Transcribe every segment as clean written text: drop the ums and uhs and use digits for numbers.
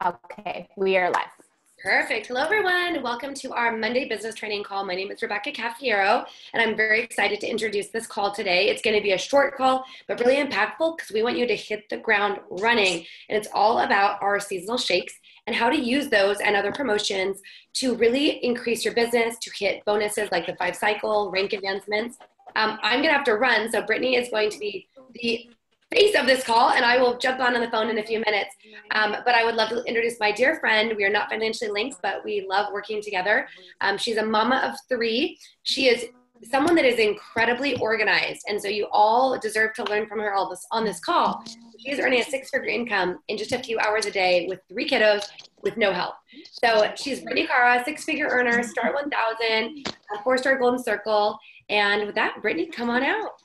Okay, we are live. Perfect. Hello, everyone. Welcome to our Monday business training call. My name is Rebecca Cafiero, and I'm very excited to introduce this call today. It's going to be a short call, but really impactful because we want you to hit the ground running. And it's all about our seasonal shakes and how to use those and other promotions to really increase your business, to hit bonuses like the 5-cycle, rank advancements. I'm going to have to run, so Brittney is going to be the face of this call, and I will jump on the phone in a few minutes. But I would love to introduce my dear friend. We are not financially linked, but we love working together. She's a mama of 3. She is someone that is incredibly organized, and so you all deserve to learn from her all this on this call. She is earning a 6-figure income in just a few hours a day with 3 kiddos with no help. So she's Brittney Cara, 6-figure earner, Start 1000, a 4-star Golden Circle. And with that, Brittney, come on out.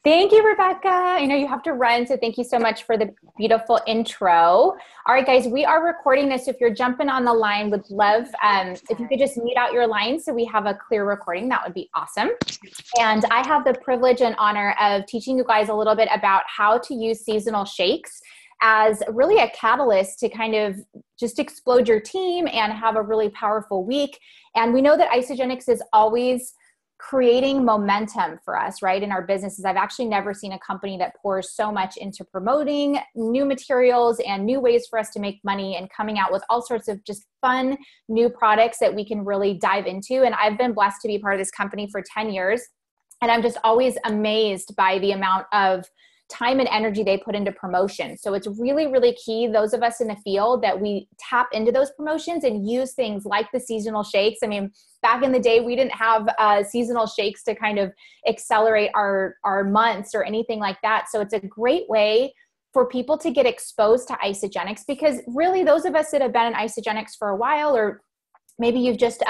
Thank you, Rebecca. I know you have to run, so thank you so much for the beautiful intro. All right, guys, we are recording this. If you're jumping on the line, would love if you could just mute out your line so we have a clear recording. That would be awesome. And I have the privilege and honor of teaching you guys a little bit about how to use seasonal shakes as really a catalyst to kind of just explode your team and have a really powerful week. And we know that Isagenix is always creating momentum for us, right, in our businesses. I've actually never seen a company that pours so much into promoting new materials and new ways for us to make money and coming out with all sorts of just fun new products that we can really dive into. And I've been blessed to be part of this company for 10 years. And I'm just always amazed by the amount of time and energy they put into promotion. So it's really, really key, those of us in the field, that we tap into those promotions and use things like the seasonal shakes. I mean, back in the day, we didn't have seasonal shakes to kind of accelerate our months or anything like that. So it's a great way for people to get exposed to Isagenix, because really those of us that have been in Isagenix for a while, or maybe you've just,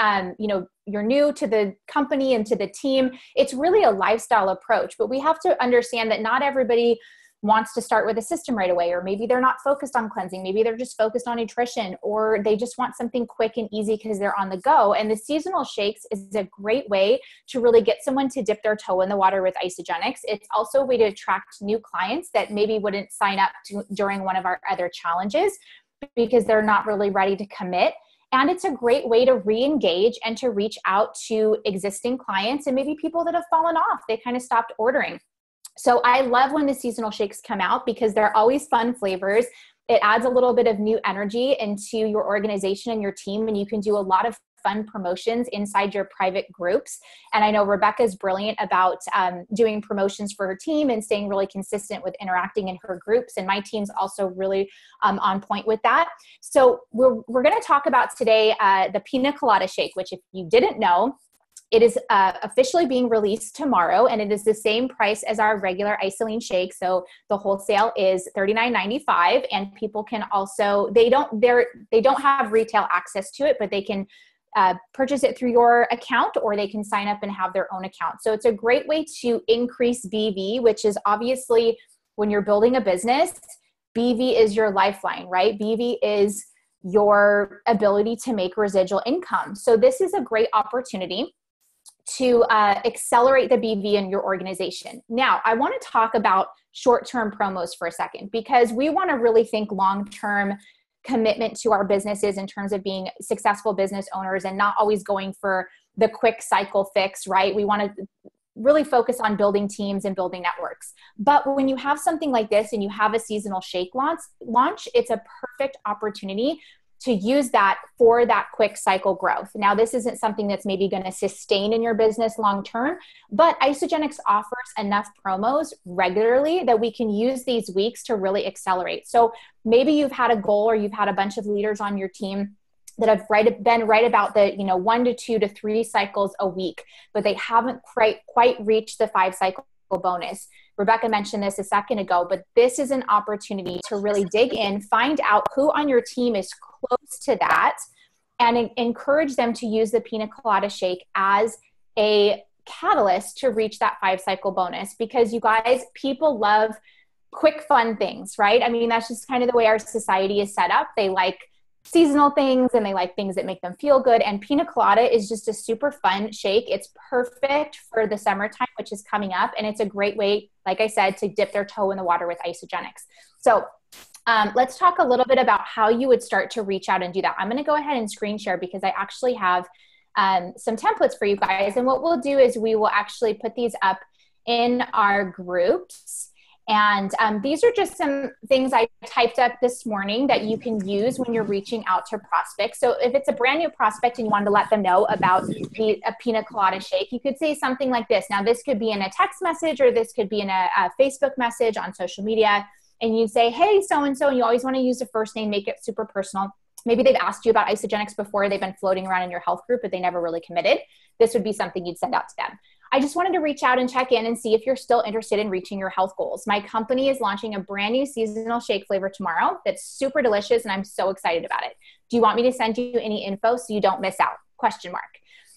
you're new to the company and to the team, it's really a lifestyle approach. But we have to understand that not everybody wants to start with a system right away, or maybe they're not focused on cleansing. Maybe they're just focused on nutrition, or they just want something quick and easy because they're on the go. And the seasonal shakes is a great way to really get someone to dip their toe in the water with Isagenix. It's also a way to attract new clients that maybe wouldn't sign up during one of our other challenges because they're not really ready to commit. And it's a great way to re-engage and to reach out to existing clients and maybe people that have fallen off. They kind of stopped ordering. So I love when the seasonal shakes come out because they're always fun flavors. It adds a little bit of new energy into your organization and your team, and you can do a lot of fun promotions inside your private groups. And I know Rebecca's brilliant about doing promotions for her team and staying really consistent with interacting in her groups. And my team's also really on point with that. So we're going to talk about today the Piña Colada shake, which if you didn't know, it is officially being released tomorrow, and it is the same price as our regular Isalean shake. So the wholesale is $39.95, and people can also, they don't have retail access to it, but they can purchase it through your account, or they can sign up and have their own account. So it's a great way to increase BV, which is obviously when you're building a business, BV is your lifeline, right? BV is your ability to make residual income. So this is a great opportunity to accelerate the BV in your organization. Now, I want to talk about short-term promos for a second, because we want to really think long-term commitment to our businesses in terms of being successful business owners and not always going for the quick cycle fix, right? We want to really focus on building teams and building networks. But when you have something like this and you have a seasonal shake launch, it's a perfect opportunity to use that for that quick cycle growth. Now, this isn't something that's maybe going to sustain in your business long-term, but Isagenix offers enough promos regularly that we can use these weeks to really accelerate. So maybe you've had a goal, or you've had a bunch of leaders on your team that have been right about the 1 to 2 to 3 cycles a week, but they haven't quite reached the 5-cycle bonus. Rebecca mentioned this a second ago, but this is an opportunity to really dig in, find out who on your team is close to that, and encourage them to use the Piña Colada shake as a catalyst to reach that 5-cycle bonus. Because you guys, people love quick, fun things, right? I mean, that's just kind of the way our society is set up. They like seasonal things and they like things that make them feel good. And Piña Colada is just a super fun shake. It's perfect for the summertime, which is coming up. And it's a great way, like I said, to dip their toe in the water with Isagenix. So Let's talk a little bit about how you would start to reach out and do that. I'm going to go ahead and screen share because I actually have some templates for you guys. And what we'll do is we will actually put these up in our groups. And these are just some things I typed up this morning that you can use when you're reaching out to prospects. So if it's a brand new prospect and you wanted to let them know about a Piña Colada shake, you could say something like this. Now, this could be in a text message, or this could be in a Facebook message on social media. And you say, hey, so-and-so, and you always want to use the first name, make it super personal. Maybe they've asked you about Isagenix before. They've been floating around in your health group, but they never really committed. This would be something you'd send out to them. I just wanted to reach out and check in and see if you're still interested in reaching your health goals. My company is launching a brand new seasonal shake flavor tomorrow that's super delicious, and I'm so excited about it. Do you want me to send you any info so you don't miss out? Question mark.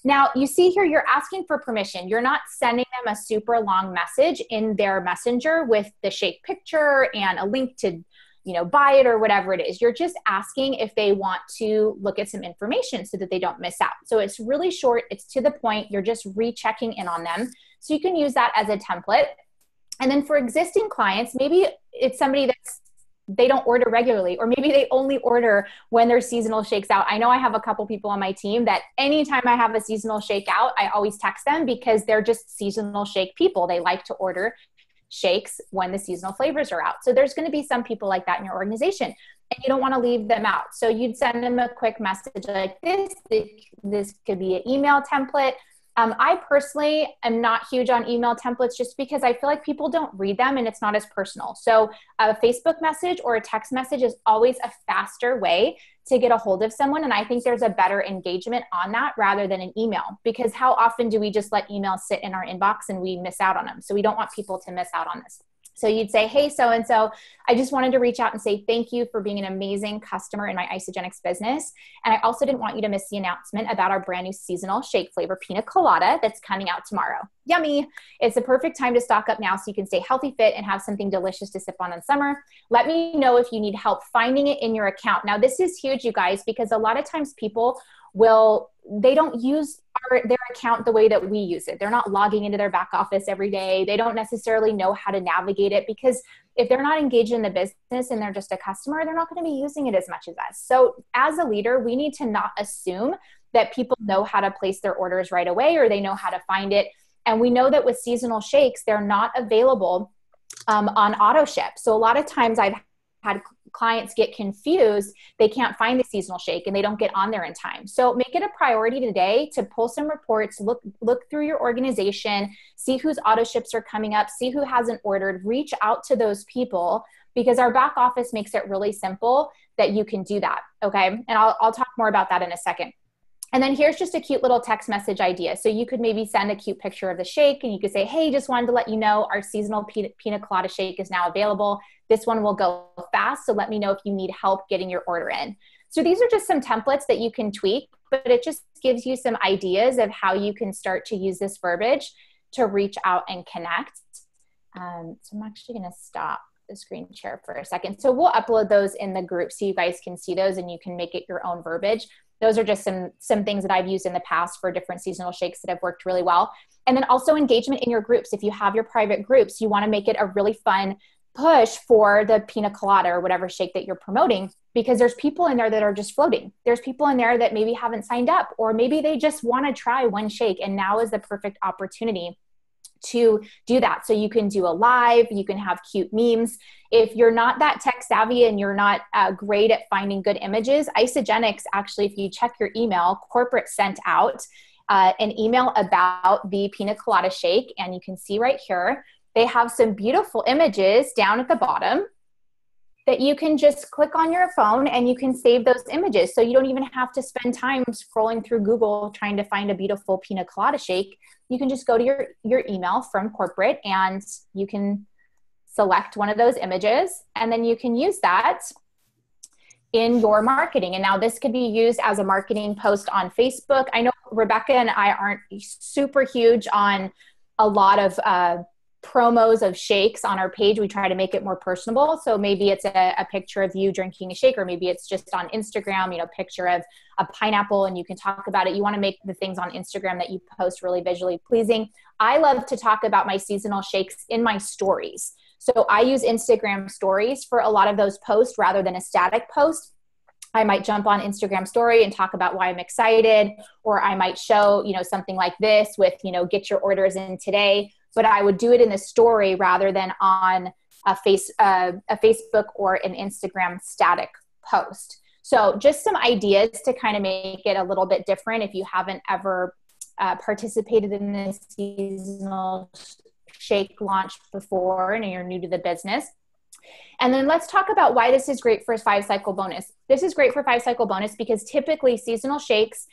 Now, you see here, you're asking for permission. You're not sending them a super long message in their messenger with the shake picture and a link to, buy it or whatever it is. You're just asking if they want to look at some information so that they don't miss out. So it's really short. It's to the point. You're just rechecking in on them. So you can use that as a template. And then for existing clients, maybe it's somebody they don't order regularly, or maybe they only order when their seasonal shakes out. I know I have a couple people on my team that anytime I have a seasonal shake out, I always text them because they're just seasonal shake people. They like to order shakes when the seasonal flavors are out. So there's going to be some people like that in your organization, and you don't want to leave them out. So you'd send them a quick message like this. This could be an email template. I personally am not huge on email templates just because I feel like people don't read them and it's not as personal. So a Facebook message or a text message is always a faster way to get a hold of someone. And I think there's a better engagement on that rather than an email, because how often do we just let emails sit in our inbox and we miss out on them? So we don't want people to miss out on this. So you'd say, hey, so-and-so, I just wanted to reach out and say thank you for being an amazing customer in my Isagenix business. And I also didn't want you to miss the announcement about our brand new seasonal shake flavor Piña Colada that's coming out tomorrow. Yummy. It's the perfect time to stock up now so you can stay healthy, fit, and have something delicious to sip on in summer. Let me know if you need help finding it in your account. Now, this is huge, you guys, because a lot of times people they don't use their account the way that we use it. They're not logging into their back office every day. They don't necessarily know how to navigate it, because if they're not engaged in the business and they're just a customer, they're not going to be using it as much as us. So as a leader, we need to not assume that people know how to place their orders right away or they know how to find it. And we know that with seasonal shakes, they're not available on auto ship. So a lot of times I've had clients get confused. They can't find the seasonal shake and they don't get on there in time. So make it a priority today to pull some reports, look through your organization, see whose auto ships are coming up, see who hasn't ordered, reach out to those people, because our back office makes it really simple that you can do that. Okay. And I'll talk more about that in a second. And then here's just a cute little text message idea. So you could maybe send a cute picture of the shake and you could say, hey, just wanted to let you know our seasonal Piña Colada shake is now available. This one will go fast. So let me know if you need help getting your order in. So these are just some templates that you can tweak, but it just gives you some ideas of how you can start to use this verbiage to reach out and connect. So I'm actually going to stop the screen share for a second. So we'll upload those in the group so you guys can see those and you can make it your own verbiage. Those are just some things that I've used in the past for different seasonal shakes that have worked really well. And then also engagement in your groups. If you have your private groups, you want to make it a really fun push for the Piña Colada or whatever shake that you're promoting, because there's people in there that are just floating. There's people in there that maybe haven't signed up, or maybe they just want to try one shake, and now is the perfect opportunity to do that. So you can do a live, you can have cute memes. If you're not that tech savvy and you're not great at finding good images, Isagenix, actually, if you check your email, corporate sent out an email about the Piña Colada shake, and you can see right here, they have some beautiful images down at the bottom that you can just click on your phone and you can save those images. So you don't even have to spend time scrolling through Google trying to find a beautiful Piña Colada shake. You can just go to your email from corporate and you can select one of those images, and then you can use that in your marketing. And now this could be used as a marketing post on Facebook. I know Rebecca and I aren't super huge on a lot of promos of shakes on our page. We try to make it more personable. So maybe it's a picture of you drinking a shake, or maybe it's just on Instagram, picture of a pineapple and you can talk about it. You want to make the things on Instagram that you post really visually pleasing. I love to talk about my seasonal shakes in my stories. So I use Instagram stories for a lot of those posts rather than a static post. I might jump on Instagram story and talk about why I'm excited, or I might show, something like this with, get your orders in today, but I would do it in the story rather than on a Facebook or an Instagram static post. So just some ideas to kind of make it a little bit different if you haven't ever participated in this seasonal shake launch before and you're new to the business. And then let's talk about why this is great for a 5-cycle bonus. This is great for 5-cycle bonus because typically seasonal shakes,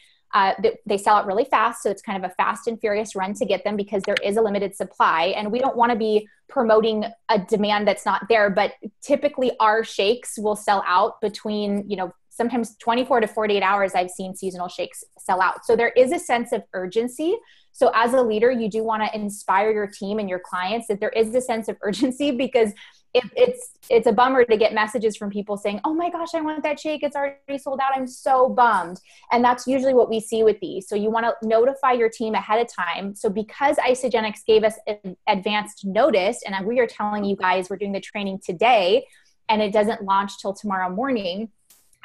they sell out really fast. So it's kind of a fast and furious run to get them because there is a limited supply. And we don't want to be promoting a demand that's not there. But typically our shakes will sell out between, sometimes 24 to 48 hours. I've seen seasonal shakes sell out. So there is a sense of urgency. So as a leader, you do want to inspire your team and your clients that there is a sense of urgency, because it's a bummer to get messages from people saying, oh my gosh, I want that shake. It's already sold out. I'm so bummed. And that's usually what we see with these. So you want to notify your team ahead of time. So because Isagenix gave us an advanced notice, and we are telling you guys we're doing the training today and it doesn't launch till tomorrow morning,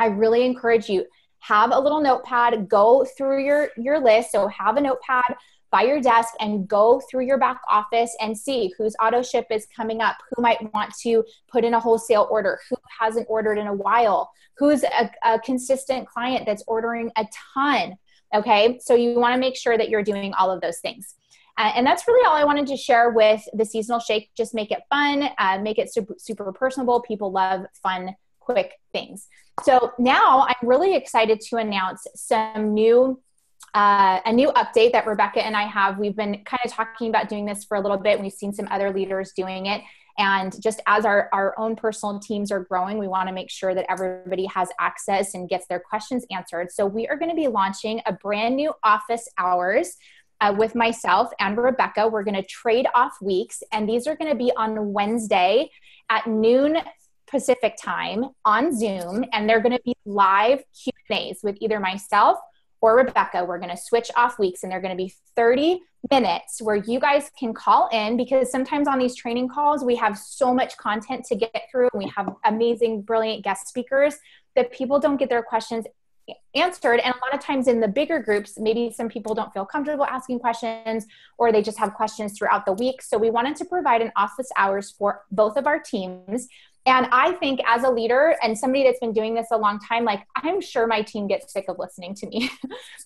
I really encourage you, have a little notepad, go through your list. So have a notepad by your desk and go through your back office and see whose auto ship is coming up, who might want to put in a wholesale order, who hasn't ordered in a while, who's a consistent client that's ordering a ton. Okay. So you want to make sure that you're doing all of those things. And that's really all I wanted to share with the seasonal shake. Just make it fun, make it super, super personable. People love fun, quick things. So now I'm really excited to announce a new update that Rebecca and I have. We've been kind of talking about doing this for a little bit, and we've seen some other leaders doing it. And just as our own personal teams are growing, we want to make sure that everybody has access and gets their questions answered. So we are going to be launching a brand new office hours with myself and Rebecca. We're going to trade off weeks, and these are going to be on Wednesday at noon Pacific time on Zoom, and they're going to be live Q&As with either myself or Rebecca. We're going to switch off weeks, and they're going to be 30 minutes where you guys can call in, because sometimes on these training calls, we have so much content to get through, and we have amazing, brilliant guest speakers that people don't get their questions answered. And a lot of times in the bigger groups, maybe some people don't feel comfortable asking questions, or they just have questions throughout the week. So we wanted to provide an office hours for both of our teams. And I think as a leader and somebody that's been doing this a long time, like, I'm sure my team gets sick of listening to me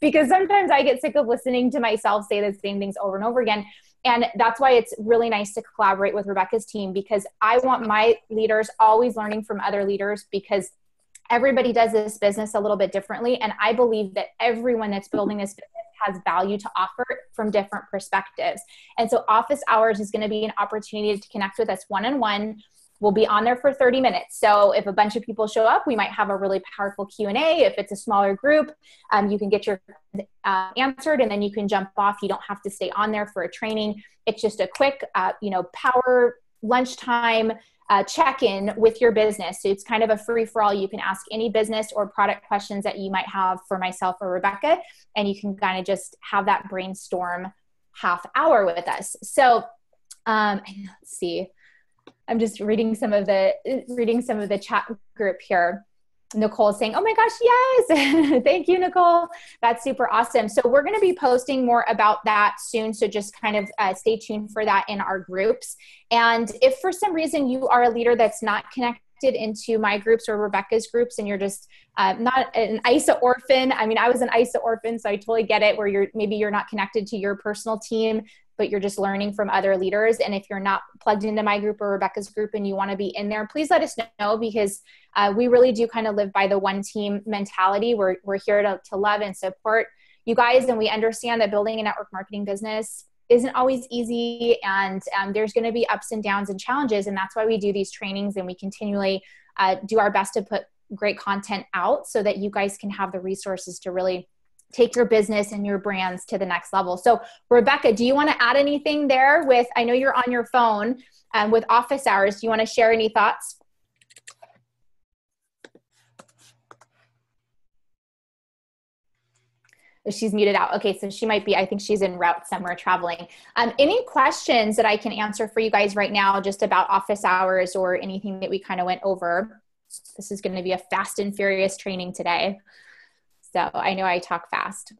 because sometimes I get sick of listening to myself say the same things over and over again. And that's why it's really nice to collaborate with Rebecca's team, because I want my leaders always learning from other leaders, because everybody does this business a little bit differently. And I believe that everyone that's building this business has value to offer from different perspectives. And so office hours is going to be an opportunity to connect with us one-on-one. We'll be on there for 30 minutes. So if a bunch of people show up, we might have a really powerful Q&A. If it's a smaller group, you can get your answered, and then you can jump off. You don't have to stay on there for a training. It's just a quick, power lunchtime check-in with your business. So it's kind of a free-for-all. You can ask any business or product questions that you might have for myself or Rebecca, and you can kind of just have that brainstorm half hour with us. So let's see. I'm just reading some of the chat group here. Nicole is saying, oh my gosh, yes. Thank you, Nicole. That's super awesome. So we're going to be posting more about that soon. So just kind of stay tuned for that in our groups. And if for some reason you are a leader that's not connected into my groups or Rebecca's groups, and you're just not an ISA orphan. I mean, I was an ISA orphan, so I totally get it, where maybe you're not connected to your personal team, but you're just learning from other leaders. And if you're not plugged into my group or Rebecca's group and you want to be in there, please let us know, because we really do kind of live by the one team mentality. We're here to love and support you guys. And we understand that building a network marketing business isn't always easy, and there's going to be ups and downs and challenges. And that's why we do these trainings, and we continually do our best to put great content out so that you guys can have the resources to really take your business and your brands to the next level. So Rebecca, do you want to add anything there with, I know you're on your phone with office hours. Do you want to share any thoughts? She's muted out. Okay, so she might be, I think she's en route somewhere traveling. Any questions that I can answer for you guys right now just about office hours or anything that we kind of went over? This is going to be a fast and furious training today. So I know I talk fast.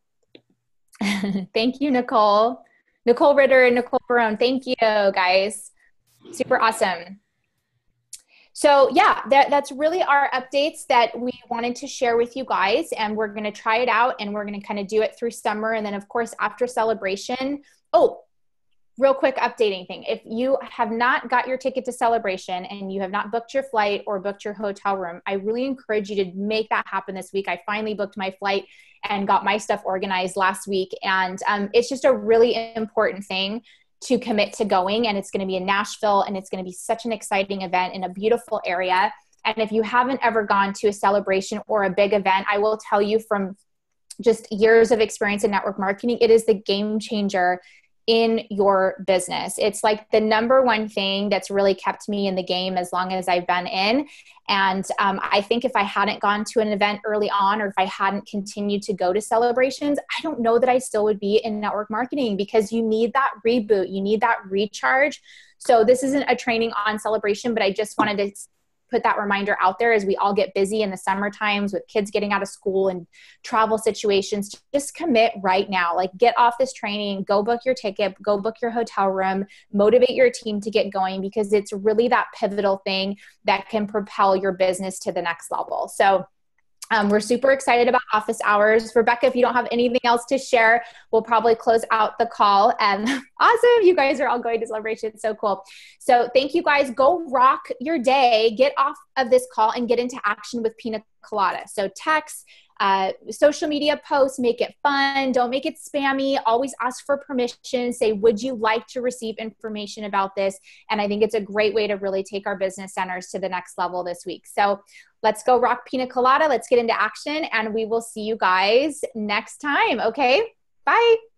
Thank you, Nicole. Nicole Ritter and Nicole Barone. Thank you, guys. Super awesome. So yeah, that's really our updates that we wanted to share with you guys. And we're going to try it out and we're going to kind of do it through summer. And then of course, after Celebration, real quick updating thing. If you have not got your ticket to Celebration and you have not booked your flight or booked your hotel room, I really encourage you to make that happen this week. I finally booked my flight and got my stuff organized last week. And it's just a really important thing to commit to going. And it's going to be in Nashville and it's going to be such an exciting event in a beautiful area. And if you haven't ever gone to a celebration or a big event, I will tell you from just years of experience in network marketing, it is the game changer in your business. It's like the number one thing that's really kept me in the game as long as I've been in. And I think if I hadn't gone to an event early on, or if I hadn't continued to go to celebrations, I don't know that I still would be in network marketing, because you need that reboot. You need that recharge. So this isn't a training on Celebration, but I just wanted to put that reminder out there as we all get busy in the summer times with kids getting out of school and travel situations. To just commit right now. Like, get off this training, go book your ticket, go book your hotel room, motivate your team to get going, because it's really that pivotal thing that can propel your business to the next level. So we're super excited about office hours. Rebecca, if you don't have anything else to share, we'll probably close out the call. And awesome, you guys are all going to Celebration. It's so cool. So thank you guys. Go rock your day. Get off of this call and get into action with Piña Colada. So text, social media posts, make it fun. Don't make it spammy. Always ask for permission. Say, would you like to receive information about this? And I think it's a great way to really take our business centers to the next level this week. So let's go rock Piña Colada. Let's get into action, and we will see you guys next time. Okay, bye.